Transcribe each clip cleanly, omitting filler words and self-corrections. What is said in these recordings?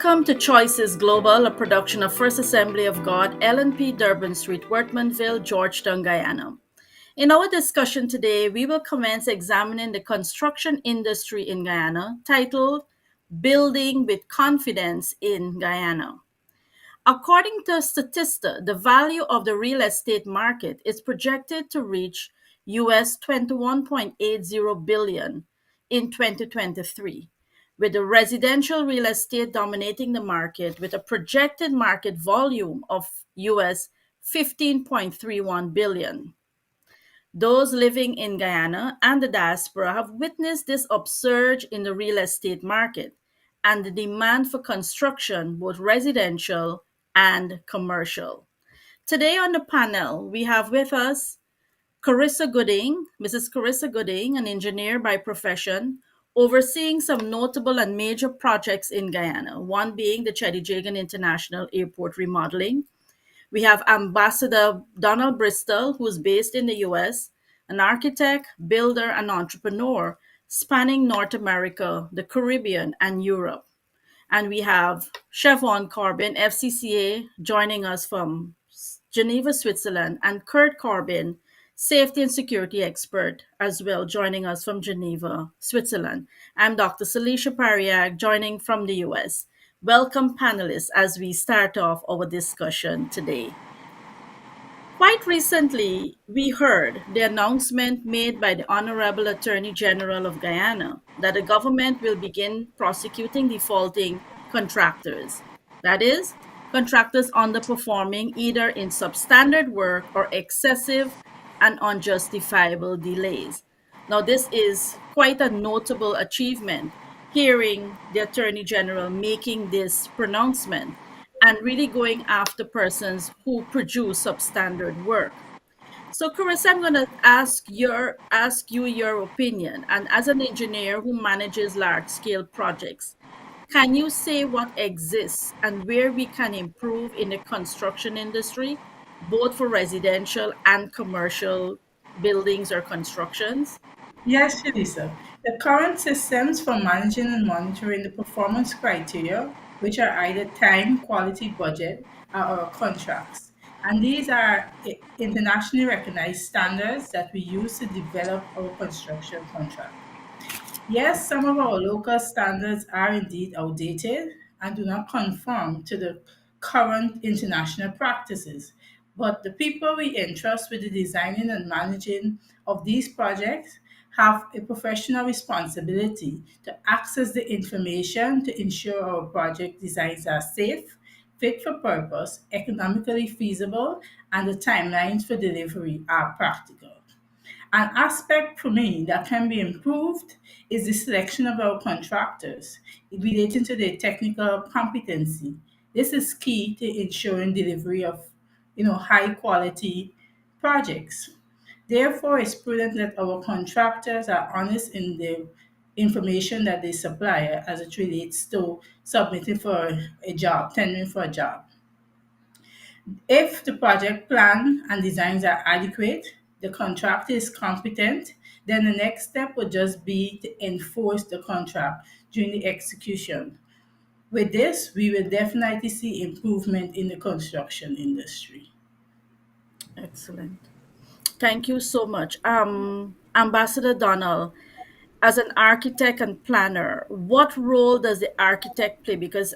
Welcome to Choices Global, a production of First Assembly of God, LNP Durban Street, Wortmanville, Georgetown, Guyana. In our discussion today, we will commence examining the construction industry in Guyana, titled Building with Confidence in Guyana. According to Statista, the value of the real estate market is projected to reach US 21.80 billion in 2023, with the residential real estate dominating the market with a projected market volume of US 15.31 billion. Those living in Guyana and the diaspora have witnessed this upsurge in the real estate market and the demand for construction, both residential and commercial. Today on the panel, we have with us Carissa Gooding, Mrs. Carissa Gooding, an engineer by profession, overseeing some notable and major projects in Guyana, one being the Chedijagan International Airport remodeling. We have Ambassador Donald Bristol, who's based in the US, an architect, builder, and entrepreneur spanning North America, the Caribbean, and Europe. And we have Chevron Corbin, FCCA, joining us from Geneva, Switzerland, and Kurt Corbin, safety and security expert, as well, joining us from Geneva, Switzerland. I'm Dr. Salisha Pariag, joining from the US. Welcome, panelists, as we start off our discussion today. Quite recently, we heard the announcement made by the Honorable Attorney General of Guyana that the government will begin prosecuting defaulting contractors. That is, contractors underperforming either in substandard work or excessive and unjustifiable delays. Now, this is quite a notable achievement, hearing the Attorney General making this pronouncement and really going after persons who produce substandard work. So, Carissa, I'm going to ask you your opinion. And as an engineer who manages large scale projects, can you say what exists and where we can improve in the construction industry, both for residential and commercial buildings or constructions? Yes, Shalisa. The current systems for managing and monitoring the performance criteria, which are either time, quality, budget, are our contracts. And these are internationally recognized standards that we use to develop our construction contract. Yes, some of our local standards are indeed outdated and do not conform to the current international practices. But the people we entrust with the designing and managing of these projects have a professional responsibility to access the information to ensure our project designs are safe, fit for purpose, economically feasible, and the timelines for delivery are practical. An aspect for me that can be improved is the selection of our contractors relating to their technical competency. This is key to ensuring delivery of high quality projects. Therefore, it's prudent that our contractors are honest in the information that they supply as it relates to submitting for a job, tendering for a job. If the project plan and designs are adequate, the contractor is competent, then the next step would just be to enforce the contract during the execution. With this, we will definitely see improvement in the construction industry. Excellent. Thank you so much. Ambassador Donald, as an architect and planner, what role does the architect play? Because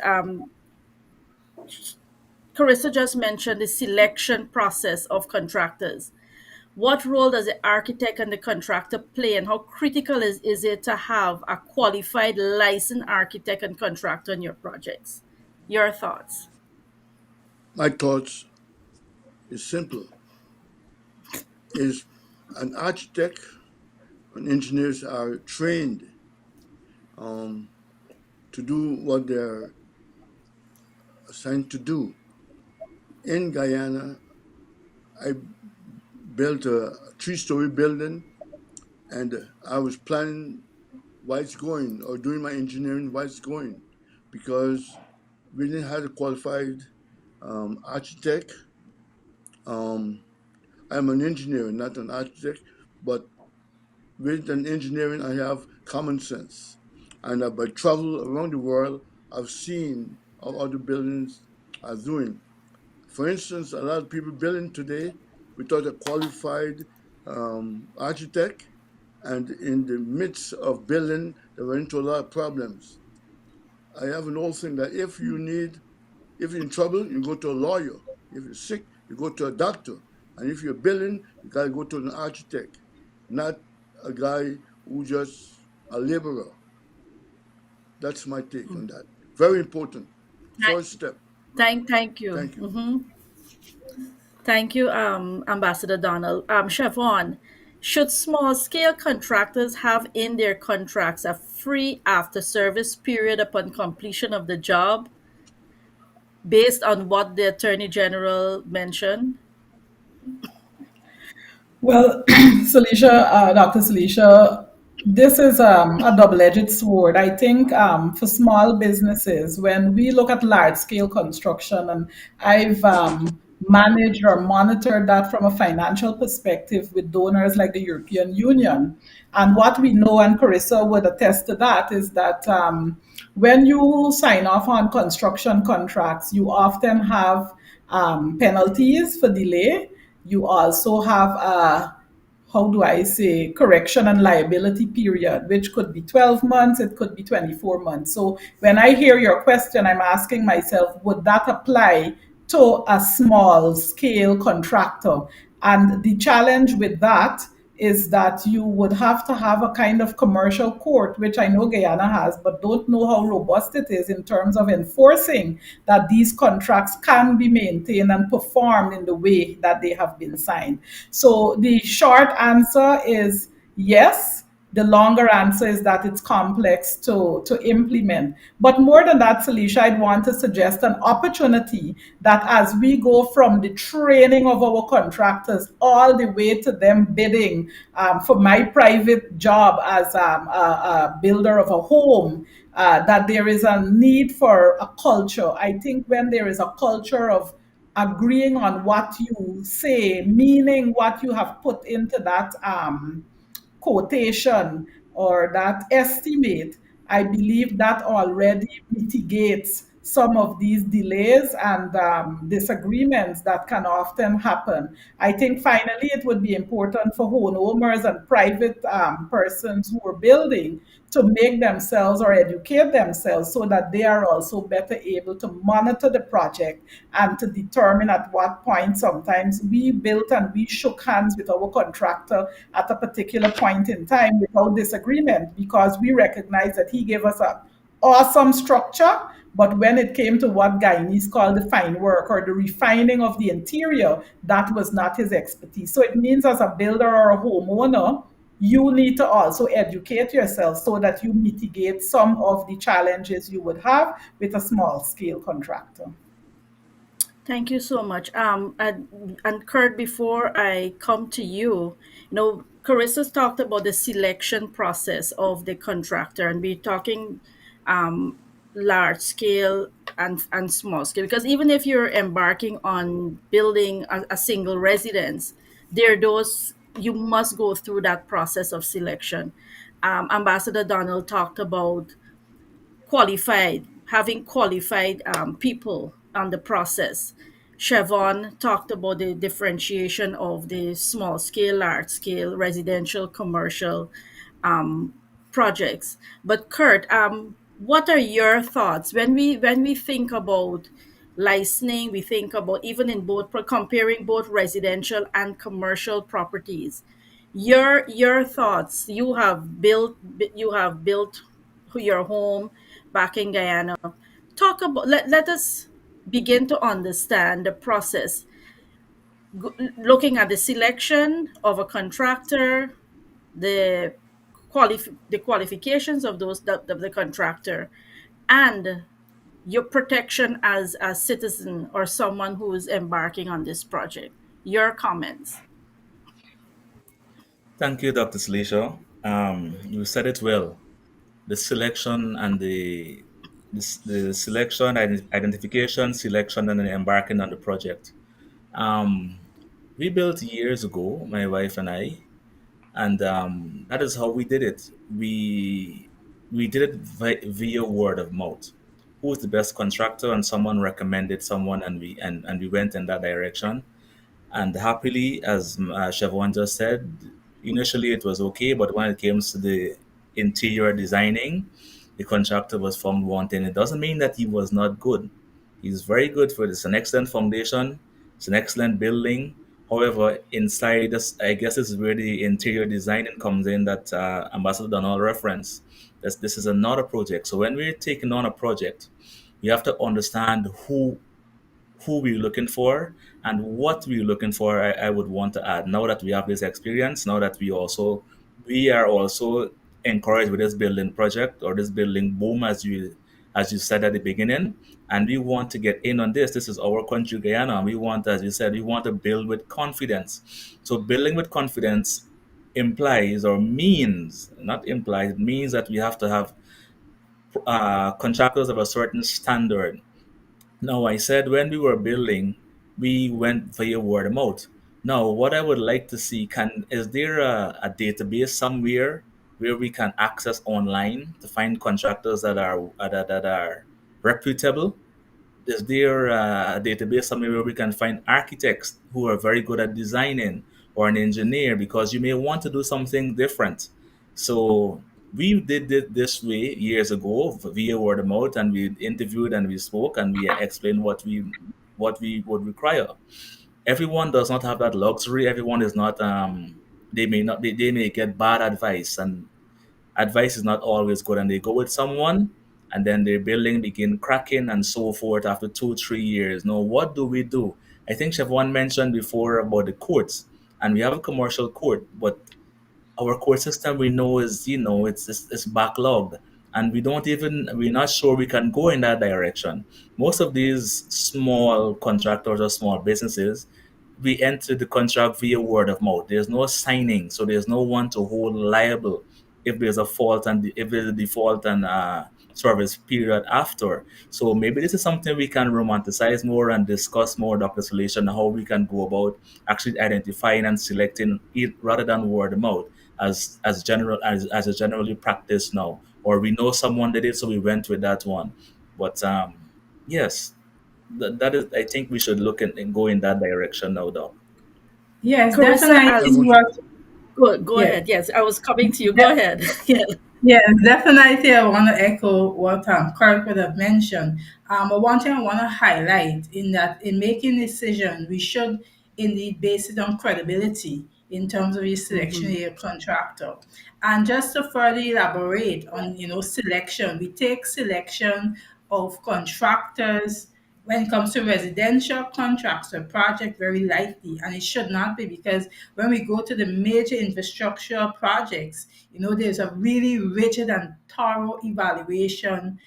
Carissa just mentioned the selection process of contractors. What role does the architect and the contractor play, and how critical is it to have a qualified licensed architect and contractor on your projects? Your thoughts? My thoughts is simple. Is an architect and engineers are trained um, to do what they're assigned to do. In Guyana, I built a three-story building, and I was planning why it's going or doing my engineering why it's going because we didn't have a qualified architect. Um, I'm an engineer, not an architect, but with an engineering, I have common sense. And by travel around the world, I've seen how other buildings are doing. For instance, a lot of people building today without a qualified architect, and in the midst of building, they run into a lot of problems. I have an old thing that if you're in trouble, you go to a lawyer. If you're sick, you go to a doctor. And if you're building, you gotta go to an architect, not a guy who just a laborer. That's my take on that. Very important. First step. Thank you. Thank you. Thank you, Ambassador Donald. Siobhan, should small scale contractors have in their contracts a free after service period upon completion of the job based on what the Attorney General mentioned? Well, Dr. Salisha, this is a double-edged sword. I think for small businesses, when we look at large-scale construction, and I've managed or monitored that from a financial perspective with donors like the European Union. And what we know, and Carissa would attest to that, is that when you sign off on construction contracts, you often have penalties for delay. You also have a, how do I say, correction and liability period, which could be 12 months, it could be 24 months. So when I hear your question, I'm asking myself, would that apply to a small scale contractor? And the challenge with that is that you would have to have a kind of commercial court, which I know Guyana has, but don't know how robust it is in terms of enforcing that these contracts can be maintained and performed in the way that they have been signed. So the short answer is yes. The longer answer is that it's complex to implement. But more than that, Salisha, I'd want to suggest an opportunity that as we go from the training of our contractors all the way to them bidding for my private job as a builder of a home, that there is a need for a culture. I think when there is a culture of agreeing on what you say, meaning what you have put into that quotation or that estimate, I believe that already mitigates some of these delays and disagreements that can often happen. I think finally it would be important for homeowners and private persons who are building to make themselves or educate themselves so that they are also better able to monitor the project and to determine at what point sometimes we built and we shook hands with our contractor at a particular point in time without disagreement because we recognize that he gave us a awesome structure. But when it came to what Guyanese call the fine work or the refining of the interior, that was not his expertise. So it means as a builder or a homeowner, you need to also educate yourself so that you mitigate some of the challenges you would have with a small scale contractor. Thank you so much. And Kurt, before I come to you, Carissa's talked about the selection process of the contractor, and we're talking large scale and small scale. Because even if you're embarking on building a single residence, there are those you must go through that process of selection. Ambassador Donald talked about having qualified people on the process. Chevron talked about the differentiation of the small scale, large scale, residential, commercial um, projects. But Kurt, what are your thoughts when we think about licensing? We think about even in both comparing both residential and commercial properties. Your thoughts. You have built your home back in Guyana. Let us begin to understand the process. Looking at the selection of a contractor, the the qualifications of the contractor, and your protection as a citizen or someone who is embarking on this project. Your comments. Thank you, Dr. Salisha. You said it well. The selection and the selection, identification, selection, and then embarking on the project. Um, we built years ago, my wife and I, and that is how we did it. We did it via word of mouth. who's the best contractor, and someone recommended someone, and we went in that direction. And happily, as Chevron just said, initially it was okay, but when it came to the interior designing, the contractor was found wanting. It doesn't mean that he was not good. He's very good for this. An excellent foundation. It's an excellent building. However, inside this, I guess this is where the interior designing comes in that Ambassador Donald reference. This is another project. So when we're taking on a project, we have to understand who we're looking for and what we're looking for. I would want to add, now that we have this experience, now that we are also encouraged with this building project or this building boom, as you said at the beginning, and we want to get in on this. This is our country, Guyana, and we want, as you said, we want to build with confidence. So building with confidence implies, or means, not implies, means that we have to have contractors of a certain standard. Now, I said when we were building, we went via word of mouth. Now, what I would like to see, can is there a database somewhere where we can access online to find contractors that are reputable? Is there a database somewhere where we can find architects who are very good at designing, or an engineer, because you may want to do something different? So we did it this way years ago via word of mouth, and we interviewed and we spoke and we explained what we would require. Everyone does not have that luxury. Everyone is not. They may get bad advice, and advice is not always good, and they go with someone, and then their building begin cracking and so forth after 2 3 years. Now, what do we do? I think Chevron mentioned before about the courts, and we have a commercial court, but our court system, we know, is, it's backlogged, and we're not sure we can go in that direction. Most of these small contractors or small businesses, we enter the contract via word of mouth. There's no signing, so there's no one to hold liable if there's a fault, and if there's a default and service period after. So maybe this is something we can romanticize more and discuss more, Dr. Solution, how we can go about actually identifying and selecting it rather than word of mouth, as is generally practiced now. Or we know someone did it, so we went with that one. But yes, that is. I think we should look and go in that direction now, though. Yes, Carissa, definitely as Revolution. what go yeah. ahead. Yes, I was coming to you. Go ahead. Yeah. Yes, definitely. I want to echo what Kirk would have mentioned. But one thing I want to highlight in that in making decision, we should indeed base it on credibility in terms of your selection of Mhm. your contractor. And just to further elaborate on, selection, we take selection of contractors when it comes to residential contracts or project very lightly, and it should not be, because when we go to the major infrastructure projects, there's a really rigid and thorough evaluation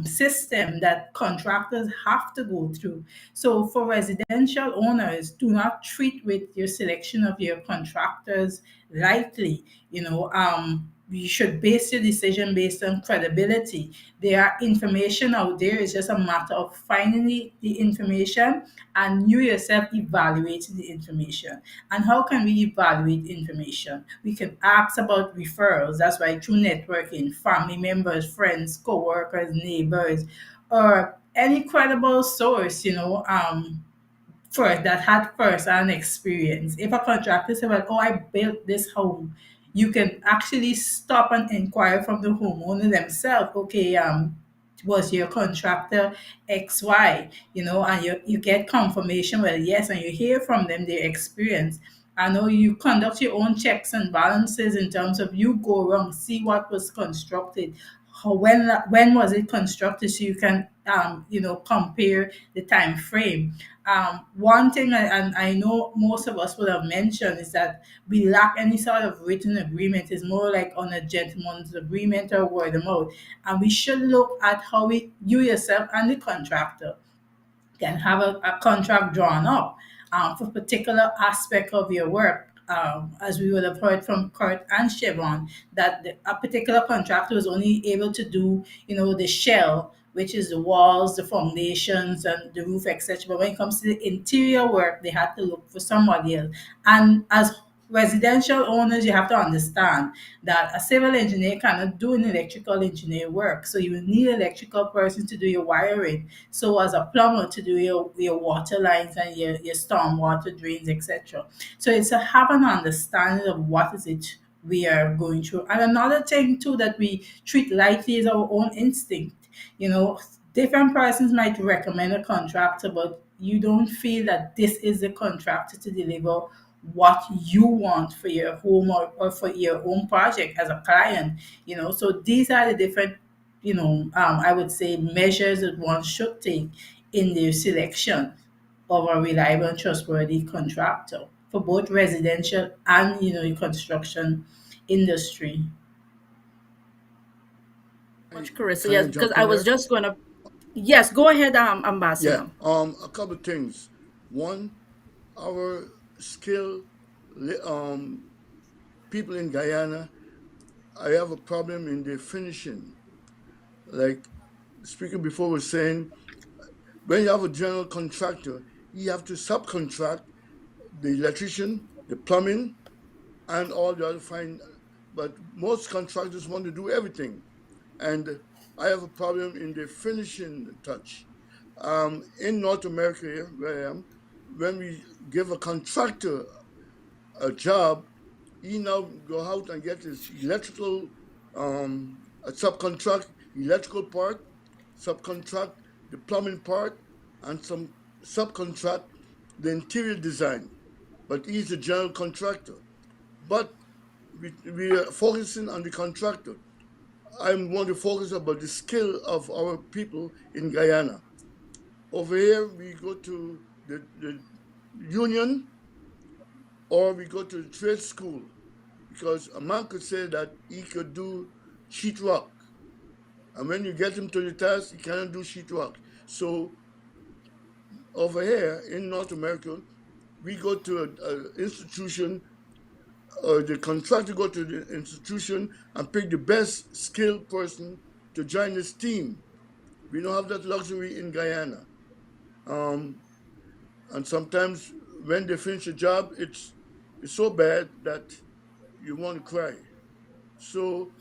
system that contractors have to go through. So for residential owners, do not treat with your selection of your contractors lightly. You should base your decision based on credibility. There are information out there. It's just a matter of finding the information and you yourself evaluating the information. And how can we evaluate information? We can ask about referrals. That's why through networking, family members, friends, co-workers, neighbors, or any credible source, first that had first-hand experience. If a contractor said, "Well, oh, I built this home," you can actually stop and inquire from the homeowner themselves. Okay, was your contractor XY? And you get confirmation. Well, yes, and you hear from them their experience. I know you conduct your own checks and balances in terms of you go around, see what was constructed, when was it constructed, so you can compare the time frame. One thing, and I know most of us would have mentioned, is that we lack any sort of written agreement. It's more like on a gentleman's agreement or word of mouth. And we should look at how you yourself and the contractor can have a contract drawn up for a particular aspect of your work. As we would have heard from Kurt and Chevron, that a particular contractor was only able to do, the shell, which is the walls, the foundations, and the roof, etc. But when it comes to the interior work, they had to look for somebody else. And as residential owners, you have to understand that a civil engineer cannot do an electrical engineer work. So you will need an electrical person to do your wiring. So as a plumber to do your water lines and your storm water drains, etc. So it's a have an understanding of what is it we are going through. And another thing too that we treat lightly is our own instinct. You know, different persons might recommend a contractor, but you don't feel that this is the contractor to deliver what you want for your home, or for your own project as a client. So these are the different, I would say, measures that one should take in the selection of a reliable and trustworthy contractor for both residential and the construction industry. Much, Carissa. Can Yes, I because jump I in was there? just gonna. Yes, go ahead, Yeah, Ambassador. a couple of things. One, our skill people in Guyana, I have a problem in the finishing. Like speaker before was saying, when you have a general contractor, you have to subcontract the electrician, the plumbing, and all the other fine. But most contractors want to do everything, and I have a problem in the finishing touch. In North America, here, where I am, when we give a contractor a job, he now go out and get his electrical, a subcontract electrical part, subcontract the plumbing part, and some subcontract the interior design. But he's a general contractor. But we are focusing on the contractor. I'm want to focus about the skill of our people in Guyana. Over here, we go to the union or we go to the trade school because a man could say that he could do sheetrock. And when you get him to the task, he cannot do sheetrock. So over here in North America, we go to an institution, or the contractor go to the institution and pick the best skilled person to join his team. We don't have that luxury in Guyana. Um, and sometimes when they finish a job, it's so bad that you want to cry. So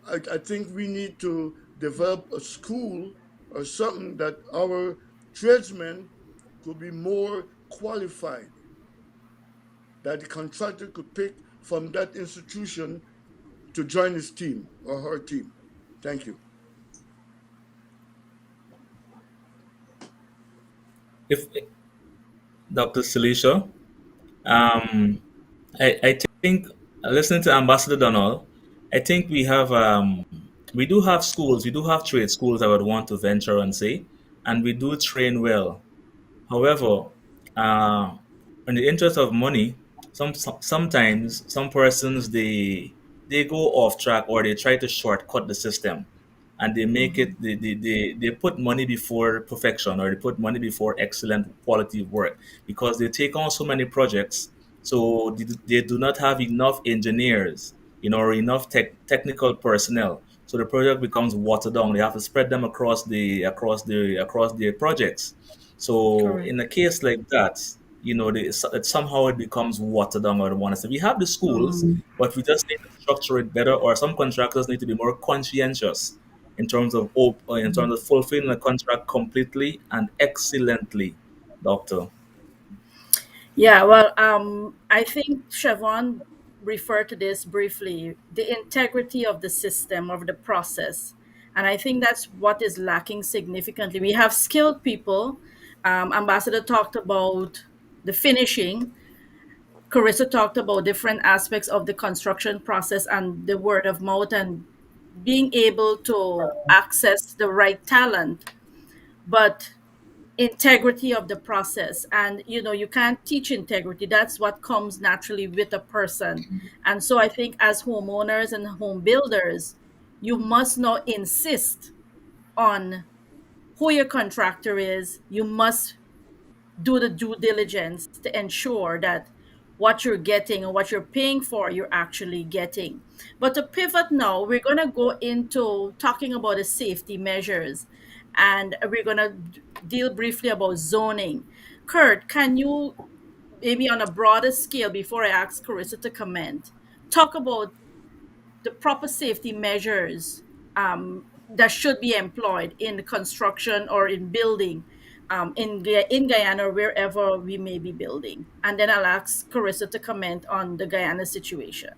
I think we need to develop a school or something that our tradesmen could be more qualified, that the contractor could pick from that institution to join his team or her team. Thank you. If Dr. Silisha, um, I think listening to Ambassador Donald, I think we do have schools, we do have trade schools I would want to venture and say, and we do train well. However, uh, in the interest of money, sometimes some persons they go off track or they try to shortcut the system, and they make it they put money before perfection or they put money before excellent quality work because they take on so many projects, so they do not have enough engineers, or enough technical personnel. So the project becomes watered down. They have to spread them across the projects. So Correct. in a case like that, somehow it becomes watered down. Or one. So we have the schools, but we just need to structure it better. Or some contractors need to be more conscientious in terms of fulfilling the contract completely and excellently, Doctor. Yeah, well, I think Siobhan referred to this briefly, the integrity of the system, of the process. And I think that's what is lacking significantly. We have skilled people. Ambassador talked about the finishing. Carissa talked about different aspects of the construction process and the word of mouth and being able to access the right talent. But integrity of the process, and you can't teach integrity. That's what comes naturally with a person. And so I think as homeowners and home builders, you must not insist on who your contractor is. You must do the due diligence to ensure that what you're getting and what you're paying for, you're actually getting. But to pivot now, we're going to go into talking about the safety measures, and we're going to deal briefly about zoning. Kurt, can you maybe on a broader scale, before I ask Carissa to comment, talk about the proper safety measures that should be employed in the construction or in building in Guyana or wherever we may be building. And then I'll ask Carissa to comment on the Guyana situation.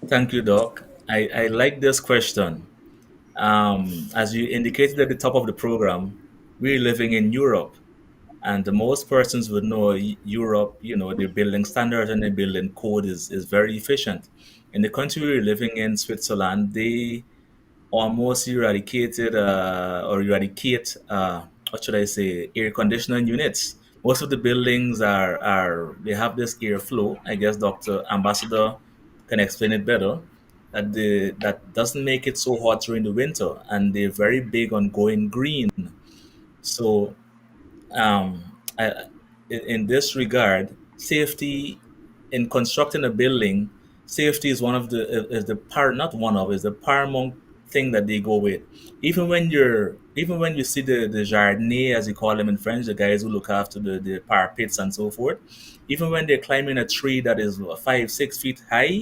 Thank you, Doc. I like this question. As you indicated at the top of the program, we're living in Europe, and the most persons would know Europe, their building standards and their building code is very efficient. In the country we're living in, Switzerland, they almost eradicated or eradicate what should I say, air conditioning units. Most of the buildings are they have this airflow. I guess Dr. Ambassador can explain it better. That doesn't make it so hot during the winter, and they're very big on going green. So I, in this regard, safety in constructing a building, safety is one of the is the par not one of is the paramount thing that they go with. Even when you see the jardinier, as you call them in French, the guys who look after the parapets and so forth, even when they're climbing a tree that is 5 6 feet high,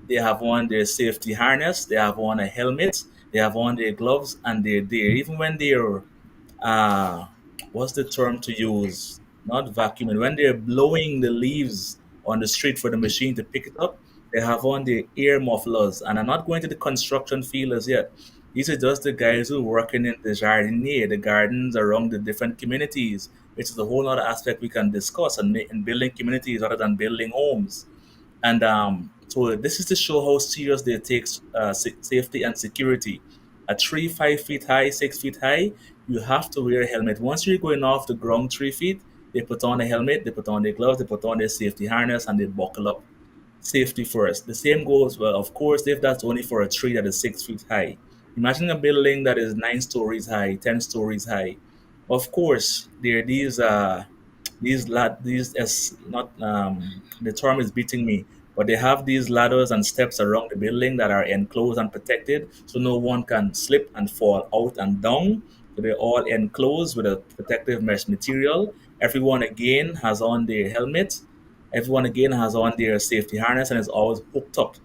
they have on their safety harness, they have on a helmet, they have on their gloves, and they're there. Even when they're uh what's the term to use, not vacuuming, when they're blowing the leaves on the street for the machine to pick it up, they have on their ear mufflers. And I'm not going to the construction field as yet. These are just the guys who are working in the jardinier, the gardens around the different communities, which is a whole other aspect we can discuss, and building communities rather than building homes. And so this is to show how serious they take safety and security. At 3 5 feet high, 6 feet high, you have to wear a helmet. Once you're going off the ground 3 feet, they put on a helmet, they put on their gloves, they put on their safety harness, and they buckle up. Safety first. The same goes, well, of course, if that's only for a tree that is 6 feet high. Imagine a building that is 9 stories high, 10 stories high. Of course, there are these as not the term is beating me, but they have these ladders and steps around the building that are enclosed and protected, so no one can slip and fall out and down. So they're all enclosed with a protective mesh material. Everyone again has on their helmet. Everyone again has on their safety harness and is always hooked up,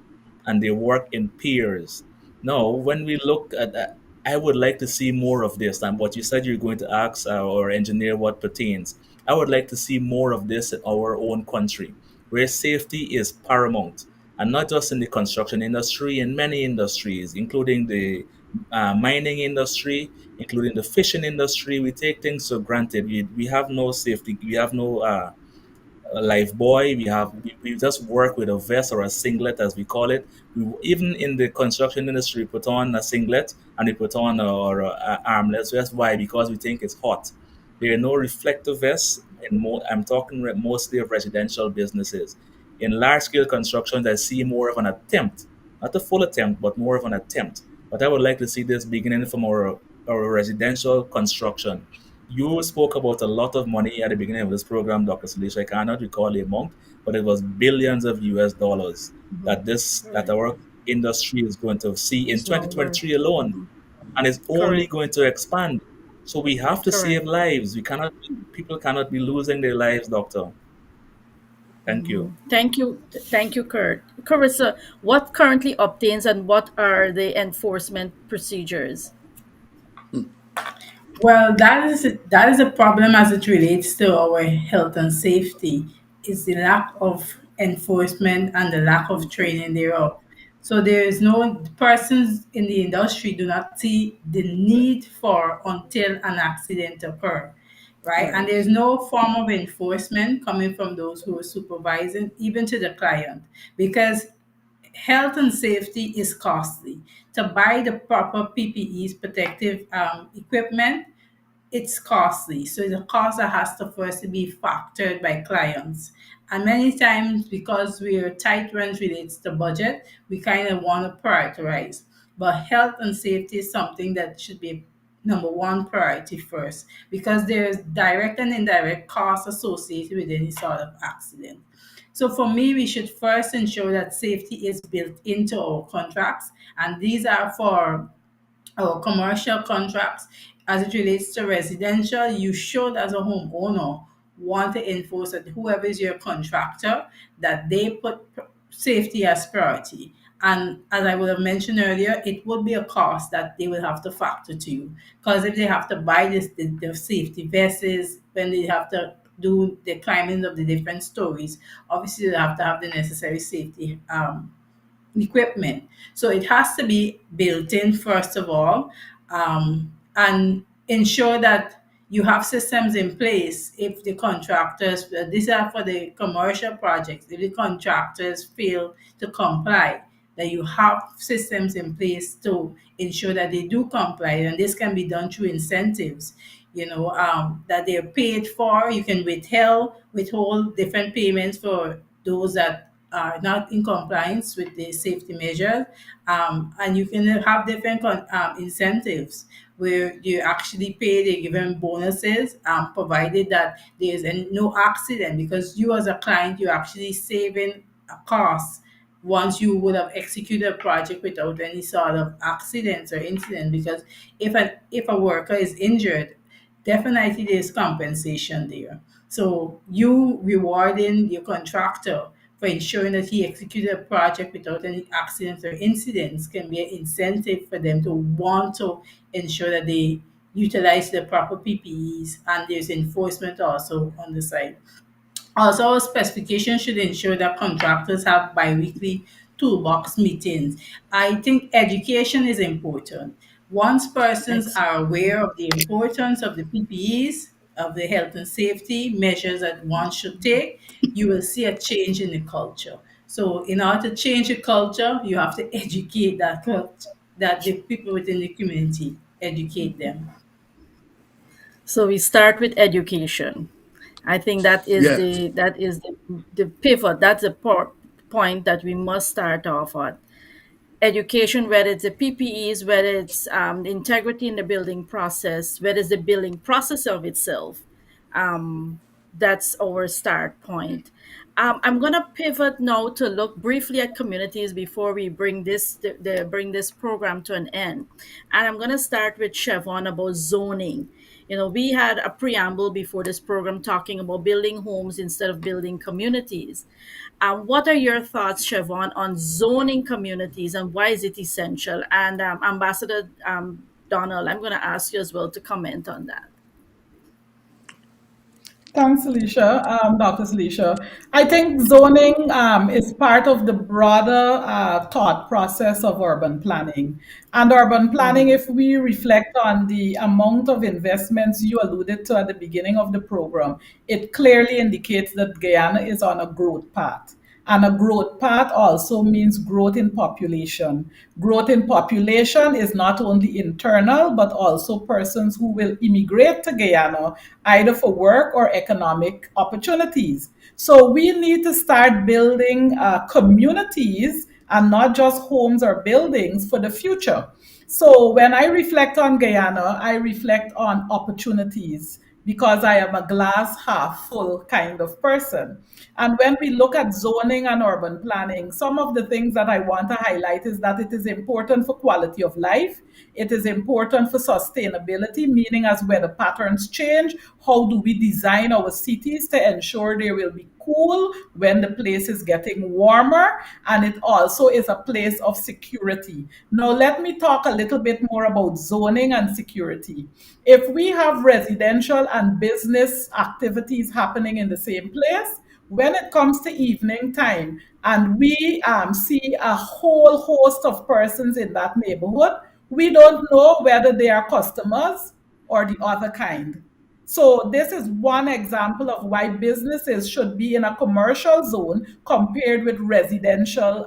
and they work in pairs. Now, when we look at that, I would like to see more of this. And what you said you're going to ask our engineer what pertains. I would like to see more of this in our own country, where safety is paramount, and not just in the construction industry, in many industries, including the mining industry, including the fishing industry. We take things for granted. We have no safety. We have no a life buoy. We just work with a vest or a singlet, as we call it. Even in the construction industry, we put on a singlet and we put on a armless vest. Why? Because we think it's hot. There are no reflective vests. I'm talking mostly of residential businesses. In large scale constructions, I see more of an attempt, not a full attempt, but more of an attempt. But I would like to see this beginning from our residential construction. You spoke about a lot of money at the beginning of this program, Dr. Salish. I cannot recall the amount, but it was billions of US dollars that Correct. our industry is going to see in It's now worth. 2023 alone, and it's only Correct. going to expand. So we have to Correct. save lives. People cannot be losing their lives, doctor. Thank you. Thank you. Thank you, Kurt. Carissa, what currently obtains and what are the enforcement procedures? Well, that is a problem as it relates to our health and safety, is the lack of enforcement and the lack of training thereof. So there is no persons in the industry do not see the need for until an accident occur, right? And Right. there's no form of enforcement coming from those who are supervising, even to the client, because health and safety is costly. To buy the proper PPEs, protective equipment, it's costly. So it's a cost that has to first be factored by clients. And many times, because we're tight when it relates to budget, we kind of want to prioritize. But health and safety is something that should be number one priority first, because there's direct and indirect costs associated with any sort of accident. So for me, we should first ensure that safety is built into our contracts, and these are for or commercial contracts. As it relates to residential, you should, as a homeowner, want to enforce that whoever is your contractor, that they put safety as priority. And as I would have mentioned earlier, it would be a cost that they will have to factor to you. Because if they have to buy the safety vests, when they have to do the climbing of the different stories, obviously they have to have the necessary safety equipment. So it has to be built in first of all, and ensure that you have systems in place if the contractors, these are for the commercial projects, if the contractors fail to comply, that you have systems in place to ensure that they do comply. And this can be done through incentives, that they're paid for. You can withhold different payments for those that are not in compliance with the safety measures. And you can have different incentives where you actually pay, they give them bonuses, provided that there's no accident, because you as a client, you're actually saving a cost once you would have executed a project without any sort of accidents or incident. Because if a worker is injured, definitely there's compensation there. So you rewarding your contractor for ensuring that he executed a project without any accidents or incidents can be an incentive for them to want to ensure that they utilize the proper PPEs, and there's enforcement also on the side. Also, our specification should ensure that contractors have biweekly toolbox meetings. I think education is important. Once persons are aware of the importance of the PPEs, of the health and safety measures that one should take, you will see a change in the culture. So, in order to change the culture, you have to educate that culture, that the people within the community educate them. So we start with education. I think Yes. that is the pivot. That's the point that we must start off at. Education, whether it's the PPEs, whether it's the integrity in the building process, whether it's the building process of itself. Um, that's our start point. I'm gonna pivot now to look briefly at communities before we bring bring this program to an end, and I'm gonna start with Chevron about zoning. We had a preamble before this program talking about building homes instead of building communities. What are your thoughts, Siobhan, on zoning communities and why is it essential? And Ambassador Donald, I'm going to ask you as well to comment on that. Thanks, Alicia. Dr. Alicia. I think zoning is part of the broader thought process of urban planning. And urban planning, if we reflect on the amount of investments you alluded to at the beginning of the program, it clearly indicates that Guyana is on a growth path. And a growth path also means growth in population. Growth in population is not only internal, but also persons who will immigrate to Guyana, either for work or economic opportunities. So we need to start building communities and not just homes or buildings for the future. So when I reflect on Guyana, I reflect on opportunities because I am a glass half full kind of person. And when we look at zoning and urban planning, some of the things that I want to highlight is that it is important for quality of life. It is important for sustainability, meaning as weather patterns change, how do we design our cities to ensure they will be cool when the place is getting warmer? And it also is a place of security. Now, let me talk a little bit more about zoning and security. If we have residential and business activities happening in the same place, when it comes to evening time and we see a whole host of persons in that neighborhood, we don't know whether they are customers or the other kind. So this is one example of why businesses should be in a commercial zone compared with residential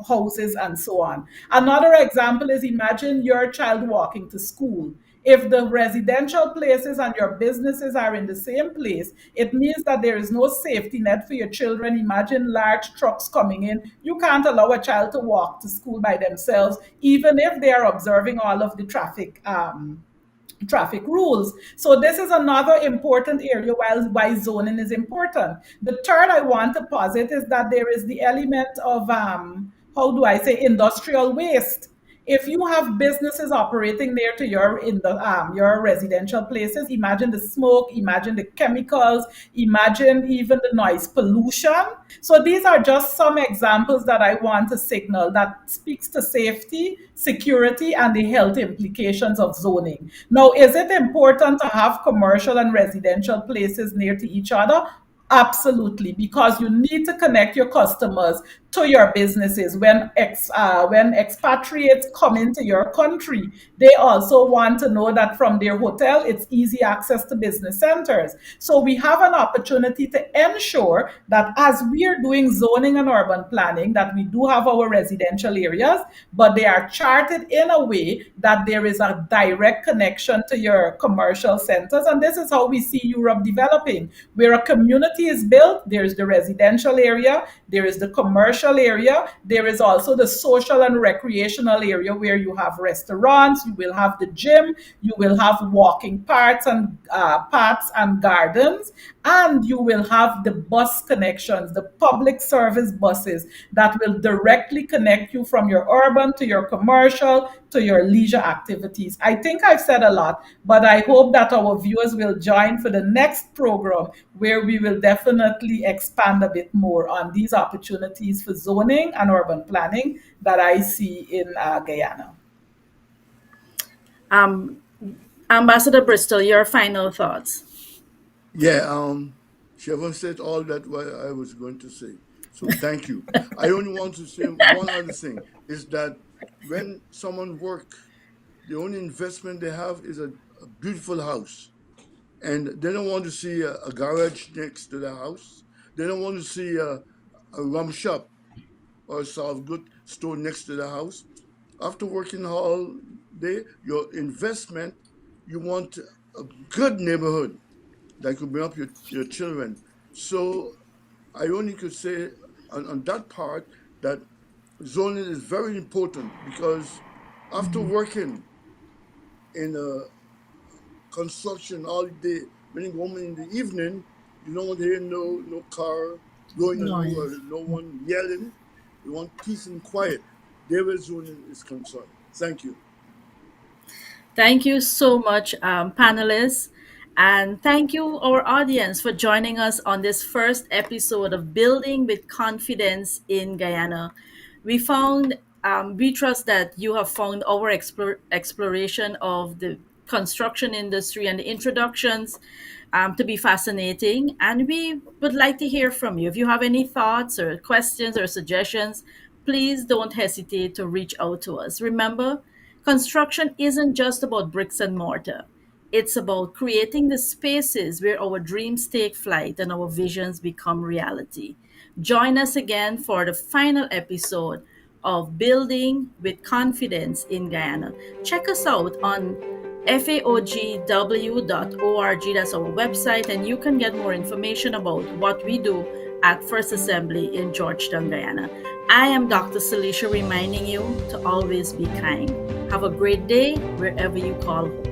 houses and so on. Another example is imagine your child walking to school. If the residential places and your businesses are in the same place, it means that there is no safety net for your children. Imagine large trucks coming in. You can't allow a child to walk to school by themselves, even if they are observing all of the traffic rules. So this is another important area why zoning is important. The third I want to posit is that there is the element of how do I say industrial waste. If you have businesses operating near to your residential places, imagine the smoke, imagine the chemicals, imagine even the noise pollution. So these are just some examples that I want to signal that speaks to safety, security, and the health implications of zoning. Now, is it important to have commercial and residential places near to each other? Absolutely, because you need to connect your customers to your businesses. When expatriates come into your country, they also want to know that from their hotel, it's easy access to business centers. So we have an opportunity to ensure that as we are doing zoning and urban planning, that we do have our residential areas, but they are charted in a way that there is a direct connection to your commercial centers. And this is how we see Europe developing, where a community is built, there is the residential area, there is the commercial area, there is also the social and recreational area where you have restaurants, you will have the gym, you will have walking paths and gardens, and you will have the bus connections, the public service buses that will directly connect you from your urban to your commercial to your leisure activities. I think I've said a lot, but I hope that our viewers will join for the next program where we will definitely expand a bit more on these opportunities for zoning and urban planning that I see in Guyana. Um, Ambassador Bristol, your final thoughts. Yeah, Chevron said all that what I was going to say. So thank you. I only want to say one other thing is that when someone work, the only investment they have is a beautiful house. And they don't want to see a garage next to the house. They don't want to see a rum shop or a soft good store next to the house. After working all day, your investment, you want a good neighborhood that could bring up your children. So I only could say on that part that zoning is very important because after working in a construction all day, when you go home in the evening, you don't want to hear no car going on you or Noise. no one yelling. You want peace and quiet. There where zoning is concerned. Thank you. Thank you so much, panelists. And thank you, our audience, for joining us on this first episode of Building with Confidence in Guyana. We trust that you have found our exploration of the construction industry and the introductions to be fascinating. And we would like to hear from you. If you have any thoughts or questions or suggestions, please don't hesitate to reach out to us. Remember, construction isn't just about bricks and mortar. It's about creating the spaces where our dreams take flight and our visions become reality. Join us again for the final episode of Building with Confidence in Guyana. Check us out on faogw.org. That's our website, and you can get more information about what we do at First Assembly in Georgetown, Guyana. I am Dr. Salisha reminding you to always be kind. Have a great day wherever you call home.